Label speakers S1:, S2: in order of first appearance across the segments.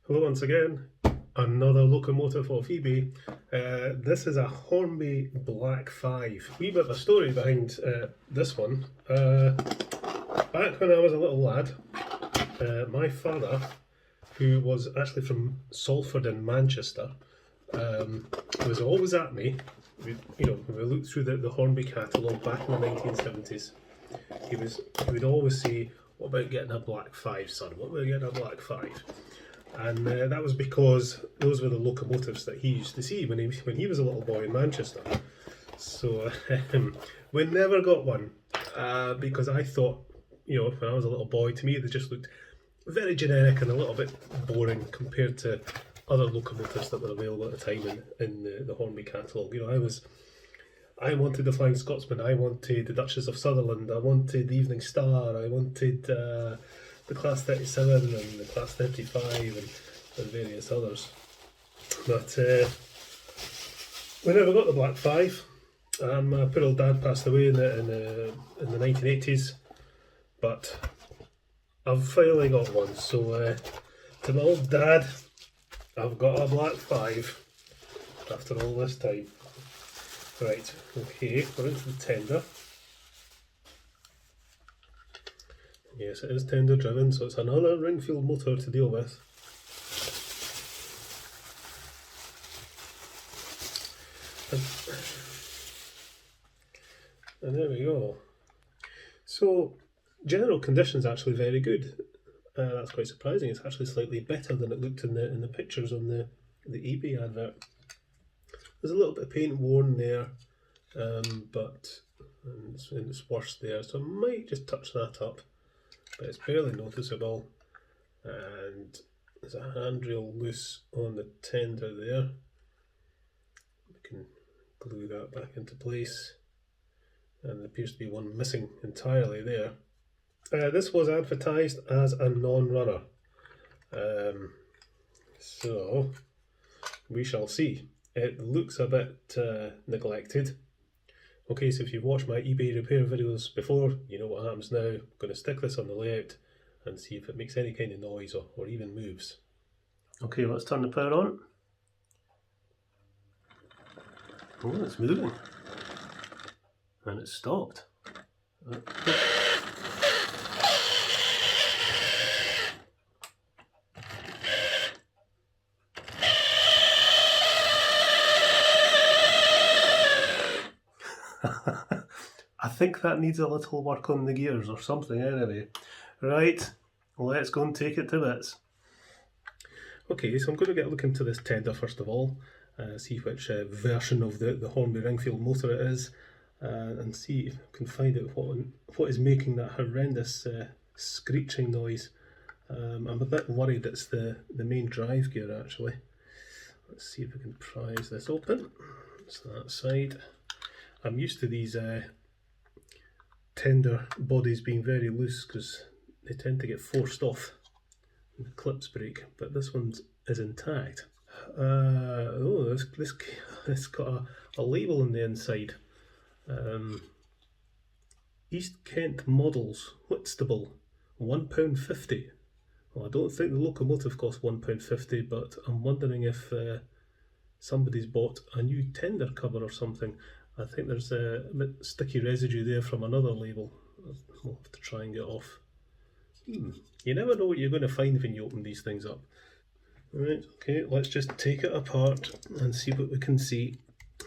S1: Hello once again, another locomotive off eBay. This is a Hornby Black 5. Wee bit of a story behind this one. Back when I was a little lad, my father, who was actually from Salford in Manchester, was always at me. When we looked through the Hornby catalogue back in the 1970s, he would always say, "What about getting a Black 5, son? What about getting a Black 5? And that was because those were the locomotives that he used to see when he was a little boy in Manchester. So we never got one because I thought, when I was a little boy, to me they just looked very generic and a little bit boring compared to other locomotives that were available at the time in the Hornby catalogue. I wanted the Flying Scotsman, I wanted the Duchess of Sutherland, I wanted the Evening Star, I wanted the Class 37 and the Class 35 and various others. But we never got the Black 5. My poor old dad passed away in the 1980s, but I've finally got one. So to my old dad, I've got a Black 5 after all this time. Right, okay, we're into the tender. Yes, it is tender driven, so it's another Ringfield motor to deal with. And there we go. So, general condition's actually very good. That's quite surprising. It's actually slightly better than it looked in the pictures on the eBay advert. There's a little bit of paint worn there, but it's worse there, so I might just touch that up. But it's barely noticeable, and there's a handrail loose on the tender there. We can glue that back into place, and there appears to be one missing entirely there. This was advertised as a non-runner, so we shall see. It looks a bit neglected. Okay, so if you've watched my eBay repair videos before, you know what happens now. I'm going to stick this on the layout and see if it makes any kind of noise or even moves. Okay, let's turn the power on. Oh, it's moving. And it's stopped. I think that needs a little work on the gears or something anyway. Right, let's go and take it to bits. Okay, so I'm going to get a look into this tender first of all, see which version of the Hornby Ringfield motor it is, and see if I can find out what is making that horrendous screeching noise. I'm a bit worried it's the main drive gear actually. Let's see if we can prise this open. It's that side. I'm used to these tender bodies being very loose because they tend to get forced off and the clips break, but this one is intact. Oh, this got a label on the inside. East Kent Models, Whitstable, £1.50. Well, I don't think the locomotive costs £1.50, but I'm wondering if somebody's bought a new tender cover or something. I think there's a bit sticky residue there from another label. We'll have to try and get off. You never know what you're going to find when you open these things up. Right, okay, let's just take it apart and see what we can see.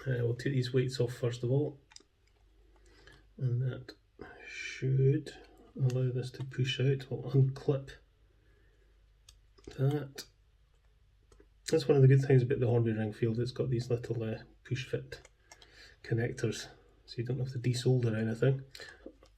S1: We'll take these weights off first of all. And that should allow this to push out. We'll unclip that. That's one of the good things about the Hornby Ringfield. It's got these little push fit connectors, so you don't have to desolder anything.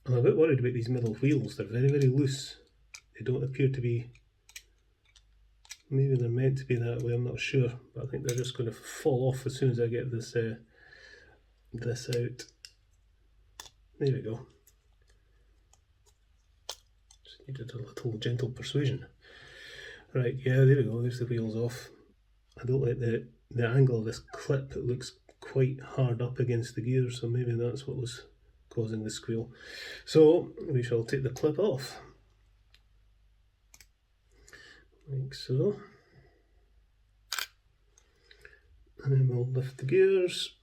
S1: I'm a bit worried about these middle wheels. They're very, very loose. They don't appear to be, maybe they're meant to be that way, I'm not sure, but I think they're just going to fall off as soon as I get this this out. There we go. Just needed a little gentle persuasion. Right, yeah, there we go, there's the wheels off. I don't like the angle of this clip. It looks quite hard up against the gear, so maybe that's what was causing the squeal. So we shall take the clip off, like so. And then we'll lift the gears.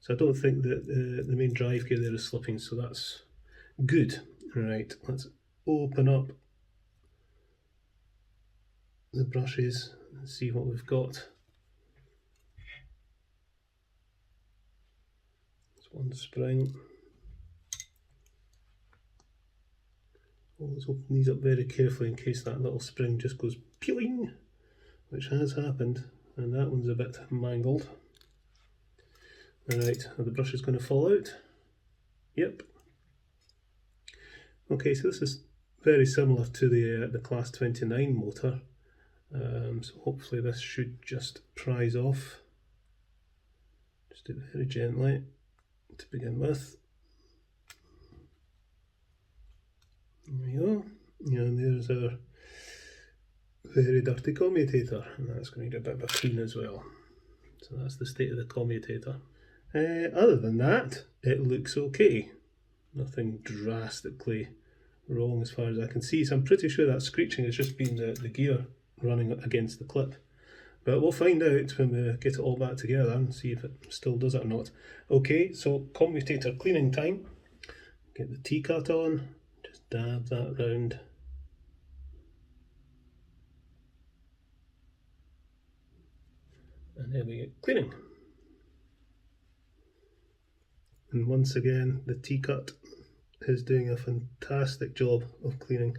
S1: So I don't think that the main drive gear there is slipping, so that's good. Right, let's open up the brushes and see what we've got. There's one spring. Always open these up very carefully in case that little spring just goes peeling, which has happened, and that one's a bit mangled. Alright, are the brushes going to fall out? Yep. Okay, so this is very similar to the Class 29 motor, so hopefully this should just prise off. Just do it very gently to begin with. There we go, and there's our very dirty commutator, and that's going to need a bit of a clean as well. So that's the state of the commutator. Other than that, it looks okay. Nothing drastically wrong as far as I can see, so I'm pretty sure that screeching has just been the gear running against the clip. But we'll find out when we get it all back together and see if it still does it or not. Okay, so commutator cleaning time. Get the T-cut on, just dab that round. And then we get cleaning. And once again, the T-cut is doing a fantastic job of cleaning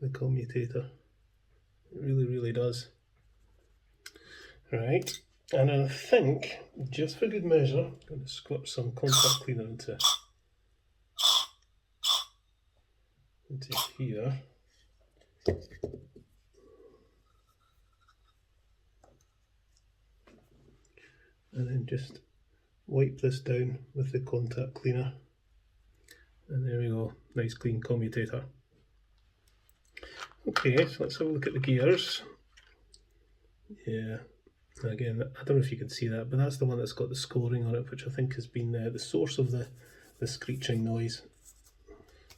S1: the commutator. It really, really does. Right, and I think, just for good measure, I'm going to squirt some contact cleaner into here. And then just wipe this down with the contact cleaner. And there we go, nice clean commutator. Okay, so let's have a look at the gears. Yeah, again, I don't know if you can see that, but that's the one that's got the scoring on it, which I think has been the source of the screeching noise.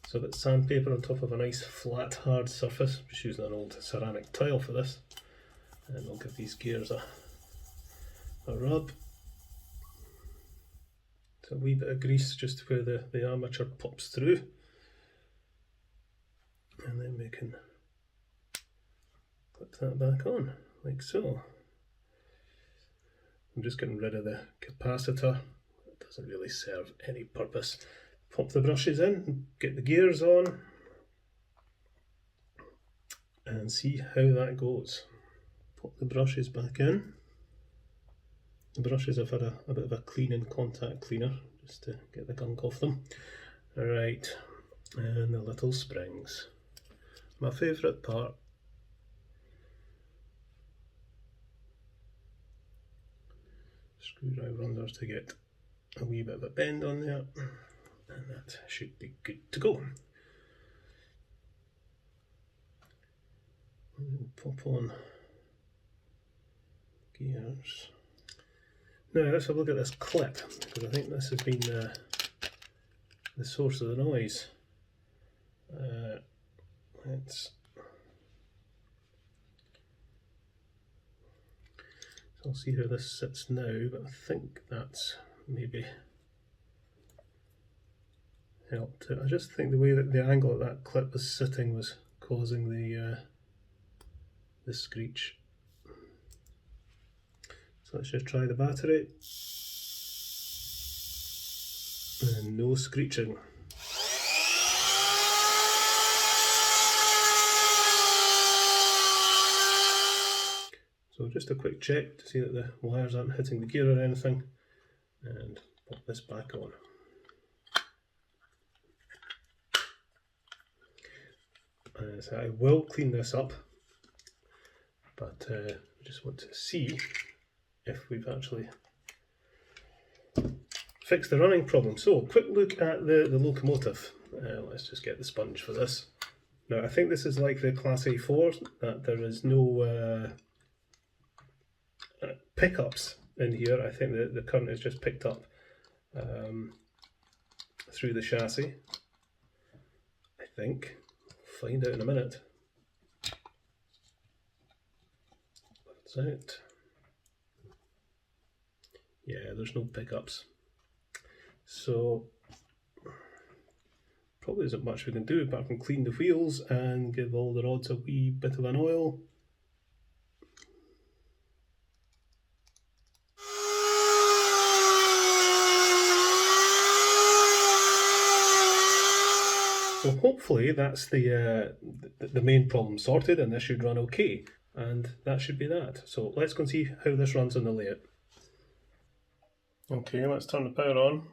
S1: So that's sandpaper on top of a nice flat hard surface. Just using an old ceramic tile for this, and we'll give these gears a rub. So a wee bit of grease just where the armature pops through, and then we can clip that back on like so. I'm just getting rid of the capacitor. It doesn't really serve any purpose. Pop the brushes in, get the gears on, and see how that goes. Pop the brushes back in. The brushes have had a bit of a cleaning contact cleaner just to get the gunk off them. Alright, and the little springs. My favourite part. Screwdriver unders to get a wee bit of a bend on there, and that should be good to go. And pop on gears. Now let's have a look at this clip, because I think this has been the source of the noise. So I'll see how this sits now, but I think that's maybe helped it. I just think the way that the angle of that clip was sitting was causing the screech. So let's just try the battery, and no screeching. So just a quick check to see that the wires aren't hitting the gear or anything, and pop this back on. So I will clean this up, but I just want to see if we've actually fixed the running problem. So quick look at the locomotive. Let's just get the sponge for this. Now I think this is like the Class A4, that there is no pickups in here. I think the current is just picked up through the chassis. I think. Find out in a minute. It's out. Yeah, there's no pickups. So probably isn't much we can do apart from clean the wheels and give all the rods a wee bit of an oil. So hopefully that's the main problem sorted, and this should run okay, and that should be that. So let's go and see how this runs on the layout. Okay, let's turn the power on.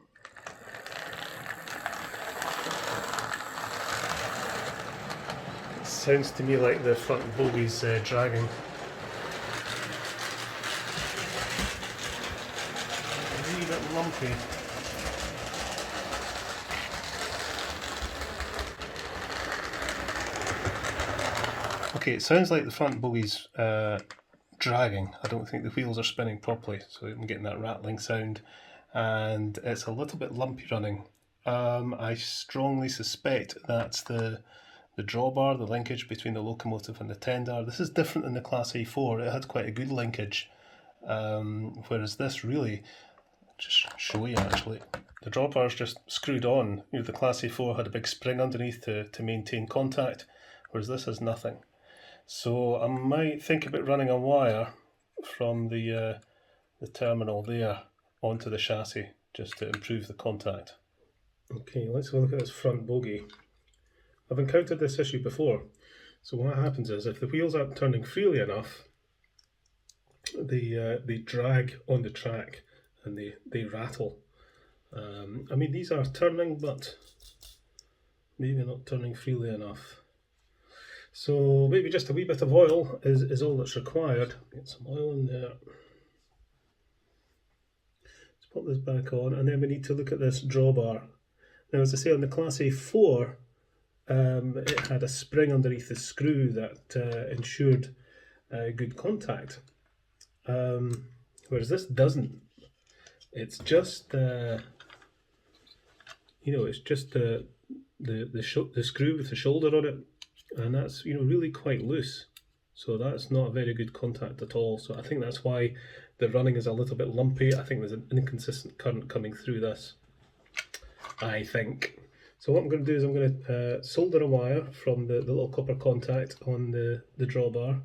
S1: It sounds to me like the front bogey's dragging. A wee bit lumpy. Okay, it sounds like the front bogey's dragging. I don't think the wheels are spinning properly, so I'm getting that rattling sound, and it's a little bit lumpy running. I strongly suspect that's the drawbar, the linkage between the locomotive and the tender. This is different than the Class A4. It had quite a good linkage, whereas this really, just show you actually, the drawbar's just screwed on. You know, the Class A4 had a big spring underneath to maintain contact, whereas this has nothing. So I might think about running a wire from the terminal there onto the chassis just to improve the contact. Okay, let's have a look at this front bogie. I've encountered this issue before. So what happens is if the wheels aren't turning freely enough, they drag on the track and they rattle. I mean, these are turning, but maybe not turning freely enough. So maybe just a wee bit of oil is all that's required. Get some oil in there. Let's put this back on, and then we need to look at this drawbar. Now, as I say, on the Class A4, it had a spring underneath the screw that ensured good contact, whereas this doesn't. It's just you know, it's just the screw with the shoulder on it, and that's, you know, really quite loose. So that's not a very good contact at all. So I think that's why the running is a little bit lumpy. I think there's an inconsistent current coming through this, I think. So what I'm going to do is I'm going to solder a wire from the little copper contact on the drawbar,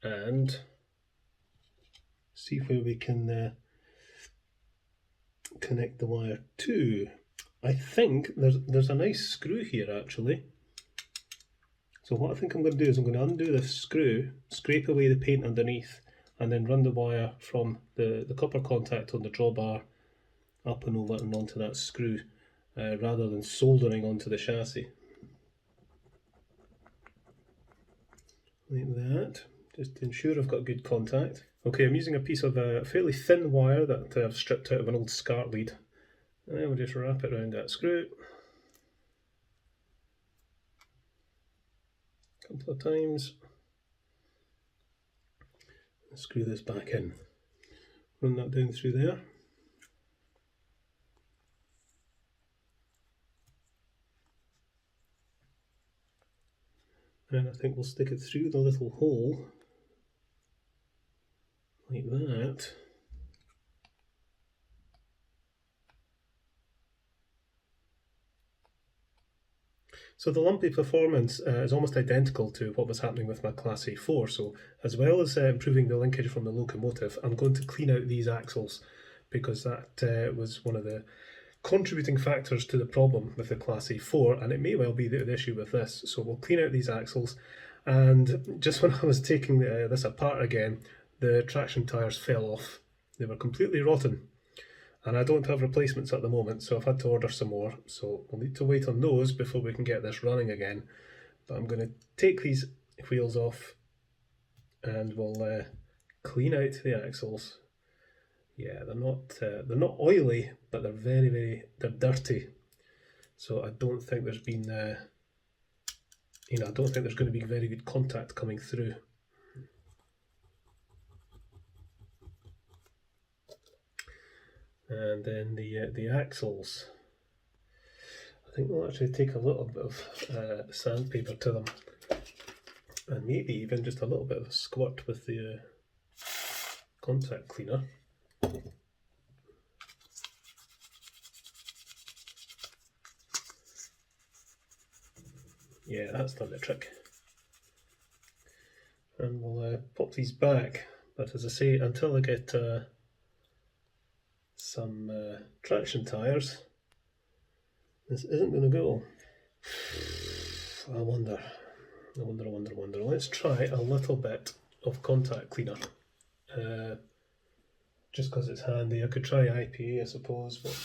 S1: and see where we can connect the wire to. I think there's a nice screw here actually. So what I think I'm going to do is I'm going to undo this screw, scrape away the paint underneath, and then run the wire from the copper contact on the drawbar up and over and onto that screw, rather than soldering onto the chassis. Like that, just to ensure I've got good contact. Okay, I'm using a piece of fairly thin wire that I've stripped out of an old SCART lead. And then we'll just wrap it around that screw a couple of times. Screw this back in. Run that down through there. And I think we'll stick it through the little hole like that. So the lumpy performance is almost identical to what was happening with my Class A4. So as well as improving the linkage from the locomotive, I'm going to clean out these axles, because that was one of the contributing factors to the problem with the Class A4, and it may well be the issue with this. So we'll clean out these axles, and just when I was taking this apart again, the traction tyres fell off. They were completely rotten, and I don't have replacements at the moment, so I've had to order some more. So we'll need to wait on those before we can get this running again. But I'm going to take these wheels off and we'll clean out the axles. Yeah, they're not oily, but they're they're dirty. So I don't think there's been I don't think there's going to be very good contact coming through. And then the axles, I think we'll actually take a little bit of sandpaper to them and maybe even just a little bit of a squirt with the contact cleaner. Yeah, that's done the trick. And we'll pop these back, but as I say, until I get some traction tyres, this isn't going to go. I wonder. Let's try a little bit of contact cleaner. Just because it's handy. I could try IPA, I suppose, but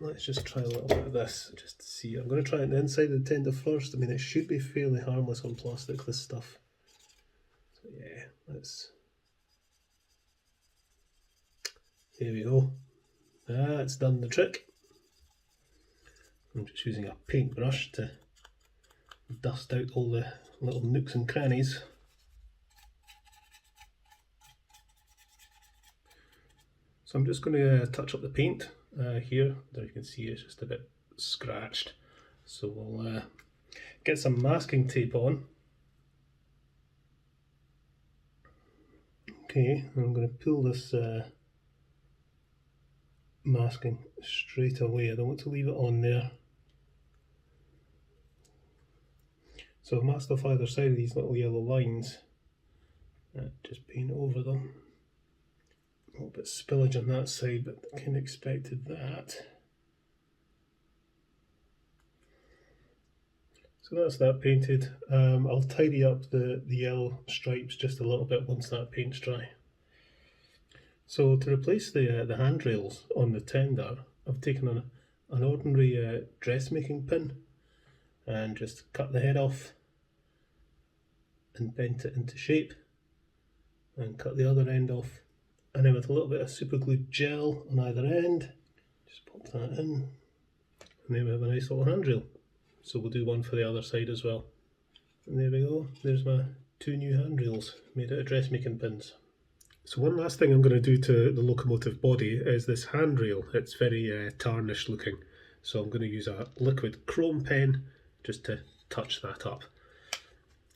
S1: let's just try a little bit of this just to see. I'm going to try it on the inside of the tender first. I mean, it should be fairly harmless on plastic, this stuff. So yeah, let's. There we go. That's done the trick. I'm just using a paintbrush to dust out all the little nooks and crannies. So I'm just going to touch up the paint here. There you can see it's just a bit scratched. So we'll get some masking tape on. Okay, I'm going to pull this masking straight away. I don't want to leave it on there. So I've masked off either side of these little yellow lines. Just paint over them. A little bit spillage on that side, but I kind of expected that. So that's that painted. I'll tidy up the yellow stripes just a little bit once that paint's dry. So to replace the handrails on the tender, I've taken an ordinary dressmaking pin and just cut the head off and bent it into shape and cut the other end off, and then with a little bit of super glue gel on either end, just pop that in, and then we have a nice little handrail. So we'll do one for the other side as well. And there we go, there's my 2 new handrails made out of dressmaking pins. So one last thing I'm going to do to the locomotive body is this handrail. It's very tarnished looking, so I'm going to use a liquid chrome pen just to touch that up.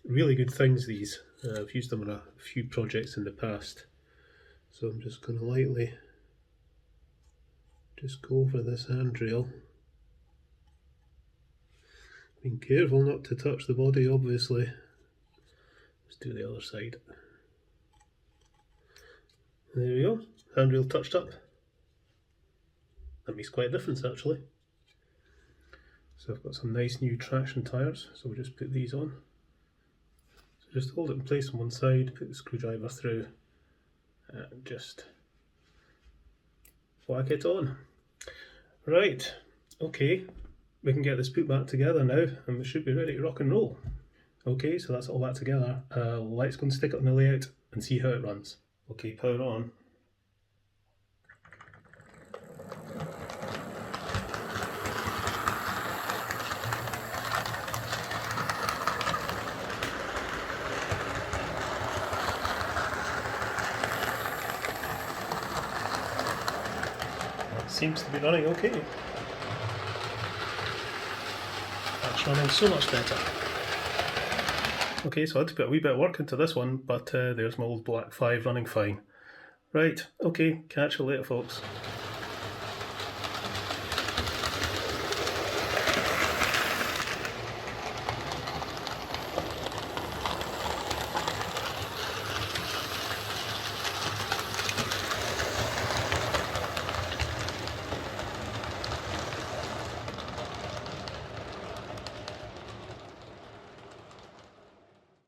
S1: Really good things, these. I've used them on a few projects in the past. So I'm just going to lightly just go over this handrail. Being careful not to touch the body, obviously. Let's do the other side. There we go, handrail touched up. That makes quite a difference actually. So I've got some nice new traction tyres, so we'll just put these on. So just hold it in place on one side, put the screwdriver through, and just whack it on. Right, okay, we can get this put back together now, and we should be ready to rock and roll. Okay, so that's all back together. Let's go and stick it on the layout and see how it runs. Okay, power on. That seems to be running okay. That's running so much better. Okay, so I had to put a wee bit of work into this one, but there's my old Black 5 running fine. Right, okay, catch you later folks.